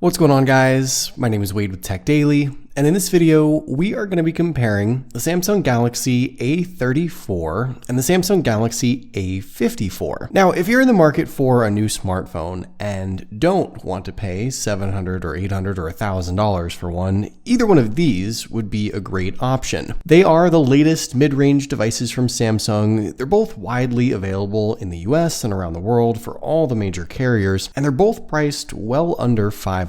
What's going on, guys? My name is Wade with TechDaily, and in this video, we are going to be comparing the Samsung Galaxy A34 and the Samsung Galaxy A54. Now, if you're in the market for a new smartphone and don't want to pay $700 or $800 or $1,000 for one, either one of these would be a great option. They are the latest mid-range devices from Samsung. They're both widely available in the US and around the world for all the major carriers, and they're both priced well under $500.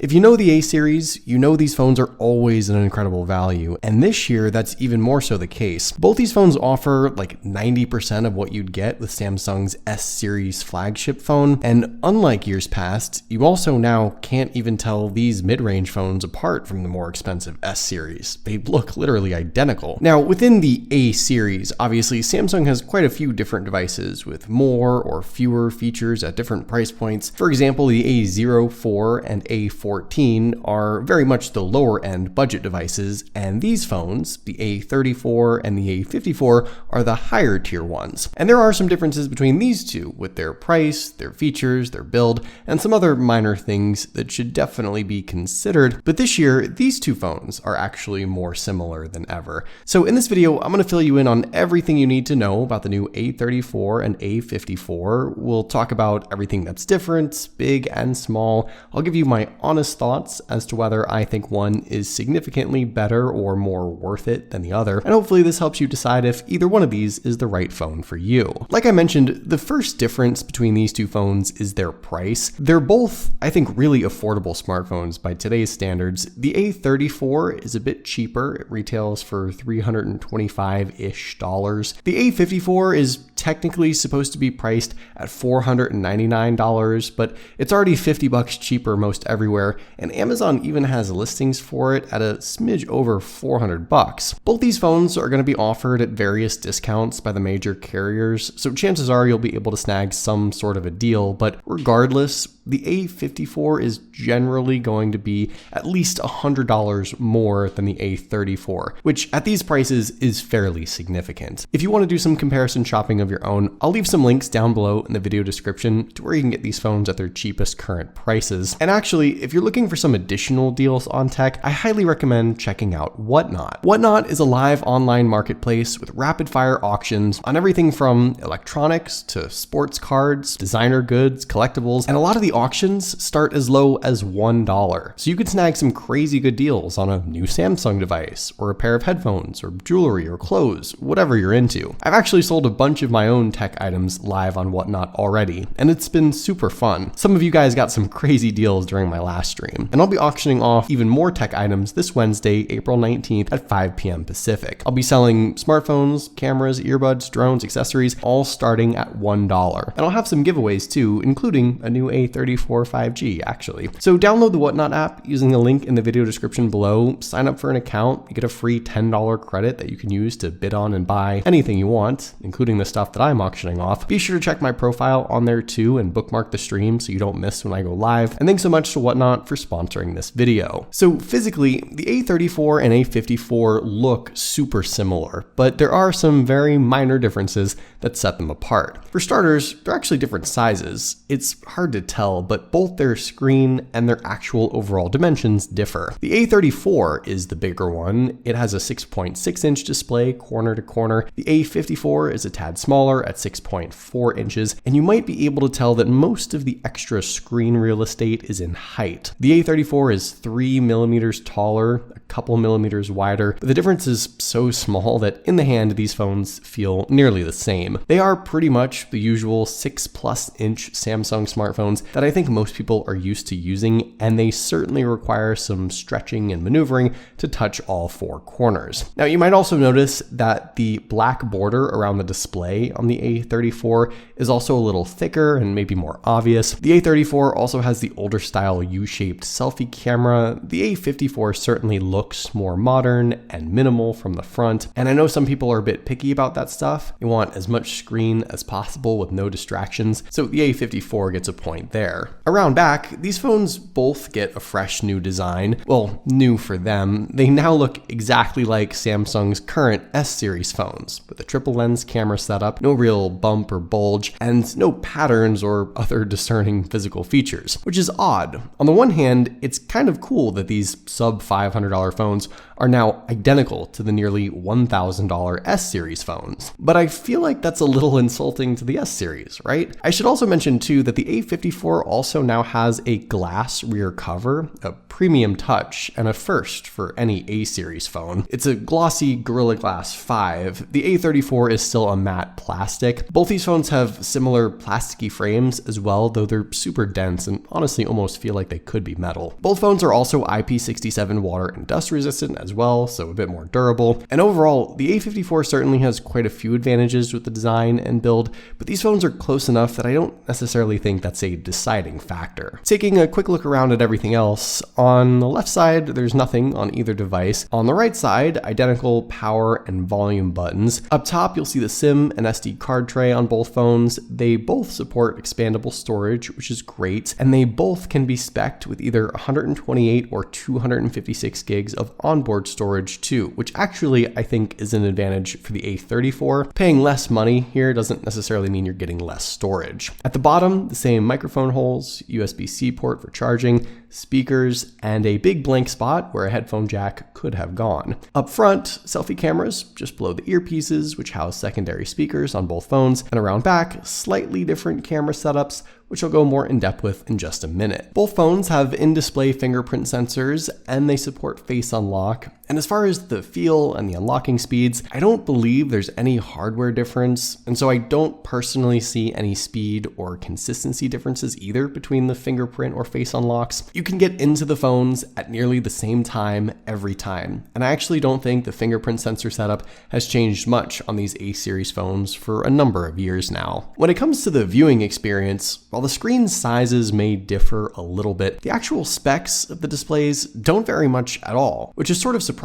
If you know the A series, you know these phones are always an incredible value, and this year that's even more so the case. Both these phones offer like 90% of what you'd get with Samsung's S series flagship phone, and unlike years past, you also now can't even tell these mid-range phones apart from the more expensive S series. They look literally identical. Now, within the A series, obviously Samsung has quite a few different devices with more or fewer features at different price points. For example, the A04 and A14 are very much the lower end budget devices, and these phones, the A34 and the A54, are the higher tier ones. And there are some differences between these two with their price, their features, their build, and some other minor things that should definitely be considered. But this year, these two phones are actually more similar than ever. So in this video, I'm going to fill you in on everything you need to know about the new A34 and A54. We'll talk about everything that's different, big and small. I'll give you my honest thoughts as to whether I think one is significantly better or more worth it than the other, and hopefully this helps you decide if either one of these is the right phone for you. Like I mentioned, the first difference between these two phones is their price. They're both, I think, really affordable smartphones by today's standards. The A34 is a bit cheaper. It retails for $325-ish. The A54 is technically supposed to be priced at $499, but it's already $50 cheaper most everywhere, and Amazon even has listings for it at a smidge over $400. Both these phones are going to be offered at various discounts by the major carriers, so chances are you'll be able to snag some sort of a deal, but regardless, the A54 is generally going to be at least $100 more than the A34, which at these prices is fairly significant. If you want to do some comparison shopping of your own, I'll leave some links down below in the video description to where you can get these phones at their cheapest current prices. And actually, if you're looking for some additional deals on tech, I highly recommend checking out Whatnot. Whatnot is a live online marketplace with rapid fire auctions on everything from electronics to sports cards, designer goods, collectibles, and a lot of the auctions start as low as $1. So you could snag some crazy good deals on a new Samsung device, or a pair of headphones, or jewelry, or clothes, whatever you're into. I've actually sold a bunch of my own tech items live on Whatnot already, and it's been super fun. Some of you guys got some crazy deals during my last stream, and I'll be auctioning off even more tech items this Wednesday, April 19th at 5 p.m. Pacific. I'll be selling smartphones, cameras, earbuds, drones, accessories, all starting at $1. And I'll have some giveaways too, including a new A34 5G actually. So download the Whatnot app using the link in the video description below, sign up for an account, you get a free $10 credit that you can use to bid on and buy anything you want, including the stuff that I'm auctioning off. Be sure to check my profile on there too and bookmark the stream so you don't miss when I go live. And thanks so much to Whatnot for sponsoring this video. So physically, the A34 and A54 look super similar, but there are some very minor differences that set them apart. For starters, they're actually different sizes. It's hard to tell, but both their screen and their actual overall dimensions differ. The A34 is the bigger one. It has a 6.6-inch display corner to corner. The A54 is a tad smaller at 6.4 inches, and you might be able to tell that most of the extra screen real estate is in height. The A34 is 3 millimeters taller, a couple millimeters wider, but the difference is so small that in the hand these phones feel nearly the same. They are pretty much the usual 6-plus-inch Samsung smartphones that I think most people are used to using, and they certainly require some stretching and maneuvering to touch all four corners. Now, you might also notice that the black border around the display on the A34 is also a little thicker and maybe more obvious. The A34 also has the older style U-shaped selfie camera. The A54 certainly looks more modern and minimal from the front, and I know some people are a bit picky about that stuff. They want as much screen as possible with no distractions, so the A54 gets a point there. Around back, these phones both get a fresh new design. Well, new for them. They now look exactly like Samsung's current S-series phones, with a triple lens camera setup, no real bump or bulge, and no patterns or other discerning physical features, which is odd. On the one hand, it's kind of cool that these sub $500 phones are now identical to the nearly $1,000 S-series phones. But I feel like that's a little insulting to the S-series, right? I should also mention too that the A54 also now has a glass rear cover, a premium touch, and a first for any A-series phone. It's a glossy Gorilla Glass 5. The A34 is still a matte plastic. Both these phones have similar plasticky frames as well, though they're super dense and honestly almost feel like they could be metal. Both phones are also IP67 water and dust resistant as well, so a bit more durable. And overall, the A54 certainly has quite a few advantages with the design and build, but these phones are close enough that I don't necessarily think that's a deciding factor. Taking a quick look around at everything else, on the left side, there's nothing on either device. On the right side, identical power and volume buttons. Up top, you'll see the SIM and SD card tray on both phones. They both support expandable storage, which is great, and they both can be spec'd with either 128 or 256 gigs of onboard storage too, which actually I think is an advantage for the A34. Paying less money here doesn't necessarily mean you're getting less storage. At the bottom, the same microphone holes, USB-C port for charging, speakers, and a big blank spot where a headphone jack could have gone. Up front, selfie cameras just below the earpieces, which house secondary speakers on both phones, and around back, slightly different camera setups, which I'll go more in depth with in just a minute. Both phones have in-display fingerprint sensors, and they support face unlock. And as far as the feel and the unlocking speeds, I don't believe there's any hardware difference, and so I don't personally see any speed or consistency differences either between the fingerprint or face unlocks. You can get into the phones at nearly the same time every time, and I actually don't think the fingerprint sensor setup has changed much on these A-series phones for a number of years now. When it comes to the viewing experience, while the screen sizes may differ a little bit, the actual specs of the displays don't vary much at all, which is sort of surprising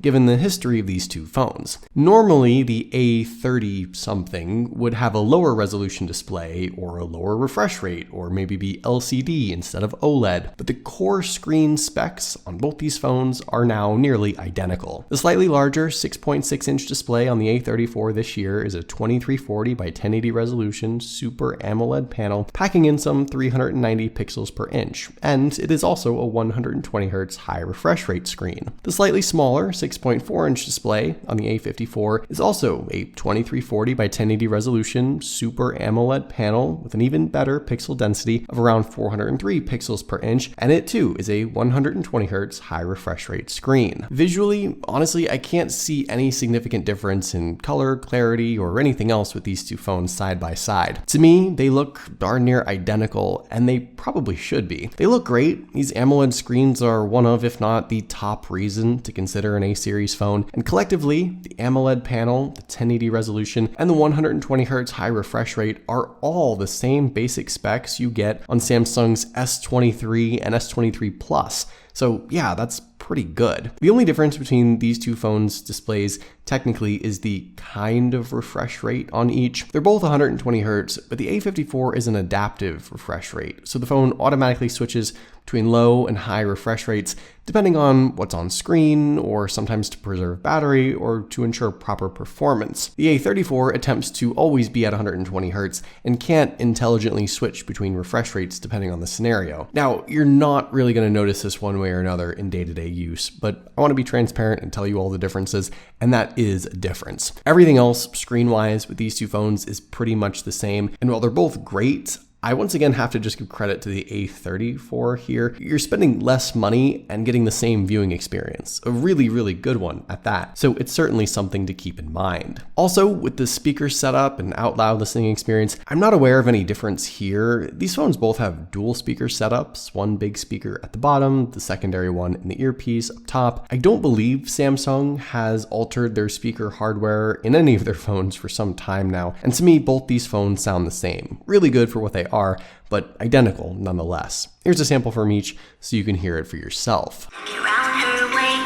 given the history of these two phones. Normally, the A30 something would have a lower resolution display or a lower refresh rate, or maybe be LCD instead of OLED, but the core screen specs on both these phones are now nearly identical. The slightly larger 6.6-inch display on the A34 this year is a 2340 by 1080 resolution Super AMOLED panel, packing in some 390 pixels per inch, and it is also a 120Hz high refresh rate screen. The slightly smaller 6.4-inch display on the A54 is also a 2340 by 1080 resolution Super AMOLED panel with an even better pixel density of around 403 pixels per inch, and it too is a 120Hz high refresh rate screen. Visually, honestly, I can't see any significant difference in color, clarity, or anything else with these two phones side by side. To me, they look darn near identical, and they probably should be. They look great. These AMOLED screens are one of, if not the top reason to consider an A-series phone, and collectively, the AMOLED panel, the 1080 resolution, and the 120Hz high refresh rate are all the same basic specs you get on Samsung's S23 and S23 Plus. So yeah, that's pretty good. The only difference between these two phones' displays technically is the kind of refresh rate on each. They're both 120 Hz, but the A54 is an adaptive refresh rate, so the phone automatically switches between low and high refresh rates depending on what's on screen, or sometimes to preserve battery or to ensure proper performance. The A34 attempts to always be at 120 Hz and can't intelligently switch between refresh rates depending on the scenario. Now, you're not really going to notice this one way or another in day-to-day use, but I want to be transparent and tell you all the differences, and that is a difference. Everything else, screen-wise, with these two phones is pretty much the same, and while they're both great, I once again have to just give credit to the A34 here. You're spending less money and getting the same viewing experience, a really, really good one at that. So it's certainly something to keep in mind. Also, with the speaker setup and out loud listening experience, I'm not aware of any difference here. These phones both have dual speaker setups, one big speaker at the bottom, the secondary one in the earpiece up top. I don't believe Samsung has altered their speaker hardware in any of their phones for some time now, and to me, both these phones sound the same. Really good for what they are, but identical nonetheless. Here's a sample from each so you can hear it for yourself.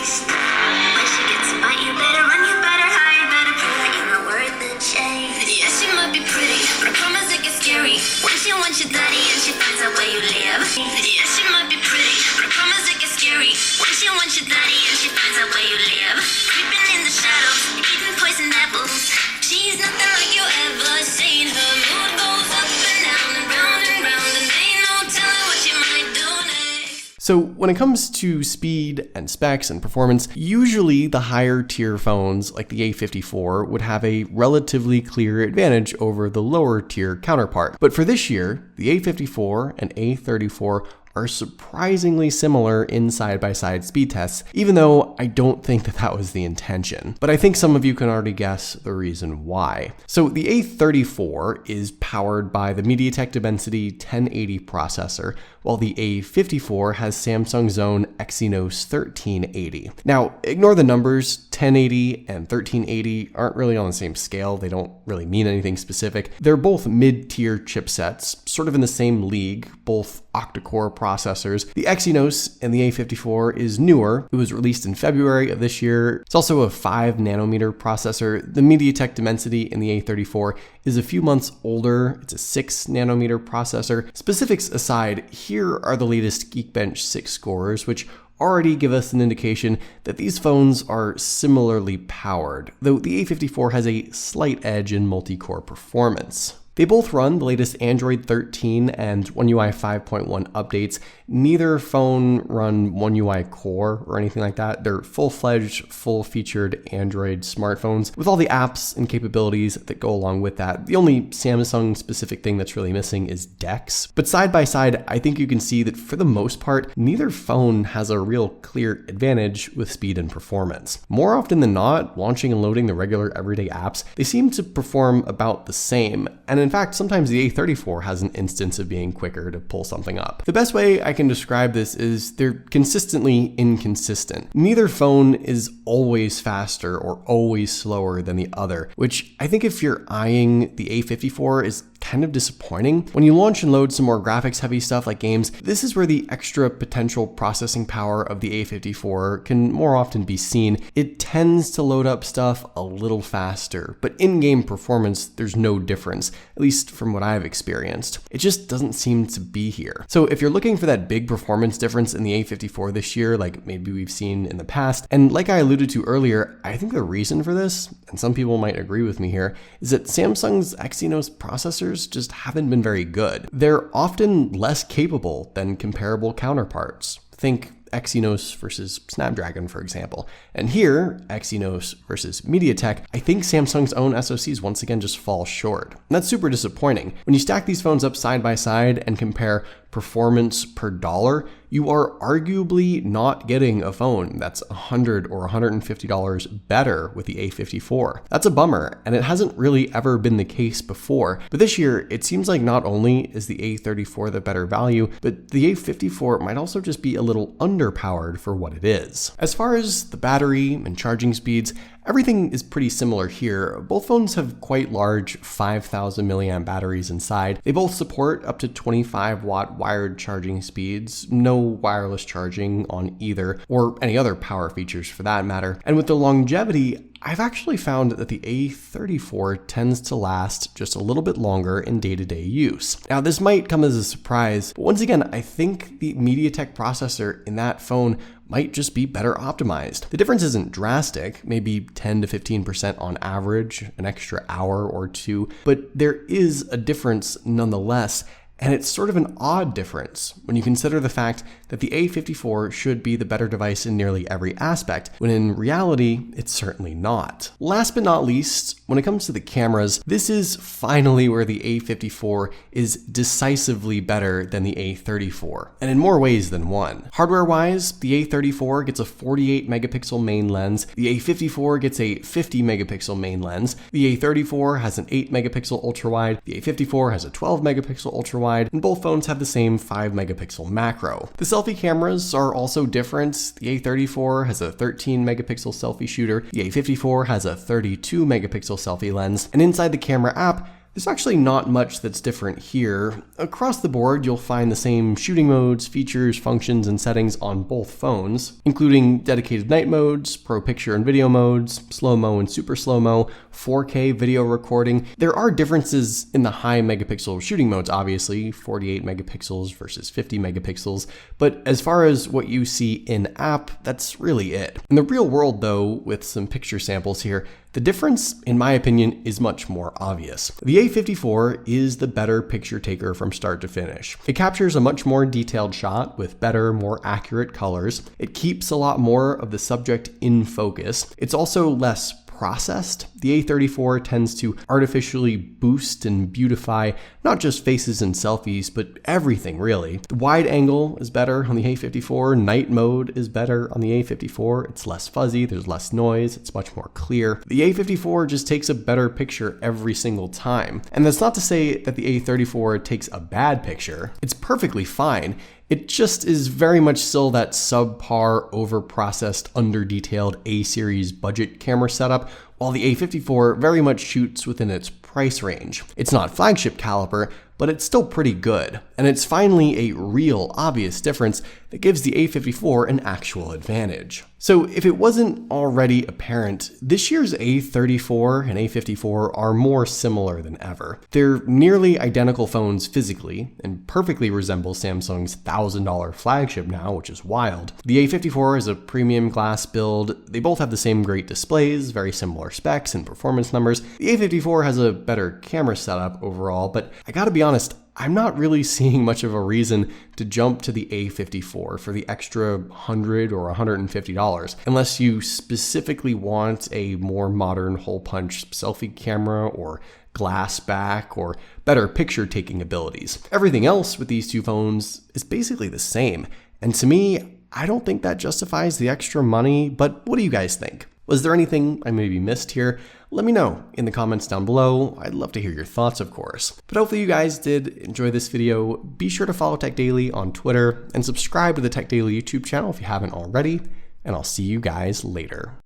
When she gets smart, you better run, you better hide, better prove that you're not worth the chase. Yeah, she might be pretty, but I promise it gets scary when she wants your daddy and she finds out where you live. Yeah, she might be pretty, but I promise it gets scary when she wants your daddy and she finds out where you live. Creeping in the shadows, eating poison apples. She's nothing like you ever seen. Her mood goes up and down and round and round, and ain't no telling what she might do next. So when it comes to speed and specs and performance, usually the higher tier phones like the A54 would have a relatively clear advantage over the lower tier counterpart. But for this year, the A54 and A34 are surprisingly similar in side-by-side speed tests, even though I don't think that that was the intention. But I think some of you can already guess the reason why. So the A34 is powered by the MediaTek Dimensity 1080 processor, while the A54 has Samsung's own Exynos 1380. Now, ignore the numbers, 1080 and 1380 aren't really on the same scale, they don't really mean anything specific. They're both mid-tier chipsets, sort of in the same league, both octa-core processors. The Exynos in the A54 is newer. It was released in February of this year. It's also a 5 nanometer processor. The MediaTek Dimensity in the A34 is a few months older. It's a 6 nanometer processor. Specifics aside, here are the latest Geekbench 6 scores, which already give us an indication that these phones are similarly powered, though the A54 has a slight edge in multi-core performance. They both run the latest Android 13 and One UI 5.1 updates. Neither phone run One UI Core or anything like that. They're full-fledged, full-featured Android smartphones with all the apps and capabilities that go along with that. The only Samsung-specific thing that's really missing is DeX. But side by side, I think you can see that for the most part, neither phone has a real clear advantage with speed and performance. More often than not, launching and loading the regular everyday apps, they seem to perform about the same. And in fact, sometimes the A34 has an instance of being quicker to pull something up. The best way I can describe this is they're consistently inconsistent. Neither phone is always faster or always slower than the other, which I think if you're eyeing the A54 is kind of disappointing. When you launch and load some more graphics heavy stuff like games, this is where the extra potential processing power of the A54 can more often be seen. It tends to load up stuff a little faster, but in-game performance, there's no difference, at least from what I've experienced. It just doesn't seem to be here. So if you're looking for that big performance difference in the A54 this year, like maybe we've seen in the past, and like I alluded to earlier, I think the reason for this, and some people might agree with me here, is that Samsung's Exynos processors just haven't been very good. They're often less capable than comparable counterparts. Think Exynos versus Snapdragon, for example. And here, Exynos versus MediaTek, I think Samsung's own SoCs once again just fall short. And that's super disappointing. When you stack these phones up side by side and compare performance per dollar, you are arguably not getting a phone that's $100 or $150 better with the A54. That's a bummer, and it hasn't really ever been the case before. But this year, it seems like not only is the A34 the better value, but the A54 might also just be a little underpowered for what it is. As far as the battery and charging speeds, everything is pretty similar here. Both phones have quite large 5,000 milliamp batteries inside. They both support up to 25 watt wired charging speeds, no wireless charging on either, or any other power features for that matter. And with the longevity, I've actually found that the A34 tends to last just a little bit longer in day-to-day use. Now, this might come as a surprise, but once again, I think the MediaTek processor in that phone might just be better optimized. The difference isn't drastic, maybe 10 to 15% on average, an extra hour or two, but there is a difference nonetheless. And it's sort of an odd difference when you consider the fact that the A54 should be the better device in nearly every aspect, when in reality, it's certainly not. Last but not least, when it comes to the cameras, this is finally where the A54 is decisively better than the A34, and in more ways than one. Hardware-wise, the A34 gets a 48 megapixel main lens, the A54 gets a 50 megapixel main lens, the A34 has an 8 megapixel ultrawide, the A54 has a 12 megapixel ultrawide, and both phones have the same 5 megapixel macro. The selfie cameras are also different. The A34 has a 13 megapixel selfie shooter, the A54 has a 32 megapixel selfie lens, and inside the camera app, There's actually not much that's different here. Across the board, you'll find the same shooting modes, features, functions, and settings on both phones, including dedicated night modes, pro picture and video modes, slow-mo and super slow-mo, 4K video recording. There are differences in the high megapixel shooting modes, obviously, 48 megapixels versus 50 megapixels, but as far as what you see in-app, that's really it. In the real world though, with some picture samples here, the difference, in my opinion, is much more obvious. The A54 is the better picture taker from start to finish. It captures a much more detailed shot with better, more accurate colors. It keeps a lot more of the subject in focus. It's also less processed. The A34 tends to artificially boost and beautify not just faces and selfies, but everything really. The wide angle is better on the A54, night mode is better on the A54, it's less fuzzy, there's less noise, it's much more clear. The A54 just takes a better picture every single time. And that's not to say that the A34 takes a bad picture, it's perfectly fine. It just is very much still that subpar, over-processed, under-detailed A-series budget camera setup, while the A54 very much shoots within its price range. It's not flagship caliber, but it's still pretty good, and it's finally a real obvious difference that gives the A54 an actual advantage. So if it wasn't already apparent, this year's A34 and A54 are more similar than ever. They're nearly identical phones physically, and perfectly resemble Samsung's $1,000 flagship now, which is wild. The A54 is a premium glass build, they both have the same great displays, very similar specs and performance numbers. The A54 has a better camera setup overall, but I gotta be honest, I'm not really seeing much of a reason to jump to the A54 for the extra $100 or $150, unless you specifically want a more modern hole punch selfie camera or glass back or better picture taking abilities. Everything else with these two phones is basically the same, and to me, I don't think that justifies the extra money, but what do you guys think? Was there anything I maybe missed here? Let me know in the comments down below. I'd love to hear your thoughts, of course. But hopefully you guys did enjoy this video. Be sure to follow TechDaily on Twitter and subscribe to the TechDaily YouTube channel if you haven't already, and I'll see you guys later.